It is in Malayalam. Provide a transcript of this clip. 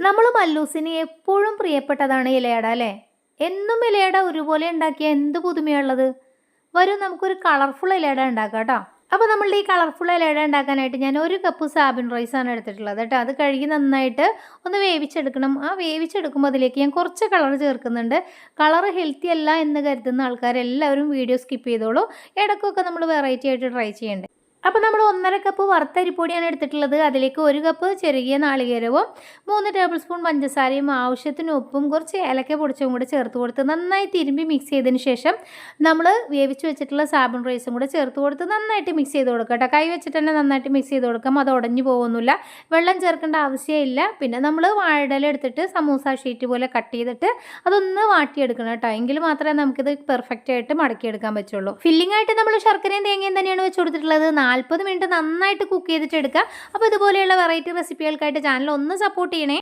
നമ്മൾ മല്ലൂസിന് എപ്പോഴും പ്രിയപ്പെട്ടതാണ് ഇലയട അല്ലേ? എന്നും ഇലയട ഒരുപോലെ ഉണ്ടാക്കിയാൽ എന്ത് പുതുമയുള്ളത്. വരും നമുക്കൊരു കളർഫുൾ ഇലയട ഉണ്ടാക്കാം കേട്ടോ. അപ്പോൾ നമ്മളുടെ ഈ കളർഫുൾ ഇലയട ഉണ്ടാക്കാനായിട്ട് ഞാൻ 1 കപ്പ് സാബിൻ റൈസാണ് എടുത്തിട്ടുള്ളത് കേട്ടോ. അത് കഴുകി നന്നായിട്ട് ഒന്ന് വേവിച്ചെടുക്കണം. ആ വേവിച്ചെടുക്കുമ്പോൾ അതിലേക്ക് ഞാൻ കുറച്ച് കളർ ചേർക്കുന്നുണ്ട്. കളർ ഹെൽത്തി അല്ല എന്ന് കരുതുന്ന ആൾക്കാരെല്ലാവരും വീഡിയോ സ്കിപ്പ് ചെയ്തോളൂ. ഇടയ്ക്കൊക്കെ നമ്മൾ വെറൈറ്റി ആയിട്ട് ട്രൈ ചെയ്യേണ്ടത്. അപ്പോൾ നമ്മൾ 1.5 കപ്പ് വറുത്തരിപ്പൊടിയാണ് എടുത്തിട്ടുള്ളത്. അതിലേക്ക് 1 കപ്പ് ചെറിയ നാളികേരവും 3 ടേബിൾ സ്പൂൺ പഞ്ചസാരയും ആവശ്യത്തിന് ഉപ്പും കുറച്ച് ഏലക്ക പൊടിച്ചും കൂടെ ചേർത്ത് കൊടുത്ത് നന്നായി തിരുമ്പി മിക്സ് ചെയ്തതിന് ശേഷം നമ്മൾ വേവിച്ച് വെച്ചിട്ടുള്ള സാബിൻ റൈസും കൂടെ ചേർത്ത് കൊടുത്ത് നന്നായിട്ട് മിക്സ് ചെയ്ത് കൊടുക്കുക കേട്ടോ. കൈ വെച്ചിട്ട് തന്നെ നന്നായിട്ട് മിക്സ് ചെയ്ത് കൊടുക്കാം. അത് ഉടഞ്ഞു പോകുന്നില്ല. വെള്ളം ചേർക്കേണ്ട ആവശ്യമില്ല. പിന്നെ നമ്മൾ വാഴയില എടുത്തിട്ട് സമൂസ ഷീറ്റ് പോലെ കട്ട് ചെയ്തിട്ട് അതൊന്ന് വാട്ടിയെടുക്കണം കേട്ടോ. എങ്കിൽ മാത്രമേ നമുക്കിത് പെർഫെക്റ്റ് ആയിട്ട് മടക്കിയെടുക്കാൻ പറ്റുള്ളൂ. ഫില്ലിംഗ് ആയിട്ട് നമ്മൾ ശർക്കരയും തേങ്ങയും തന്നെയാണ് വെച്ച് കൊടുത്തിട്ടുള്ളത്. 40 മിനിറ്റ് നന്നായിട്ട് കുക്ക് ചെയ്തിട്ട് എടുക്കുക. അപ്പോൾ ഇതുപോലെയുള്ള വെറൈറ്റി റെസിപ്പികൾക്കായിട്ട് ചാനൽ ഒന്ന് സപ്പോർട്ട് ചെയ്യണേ.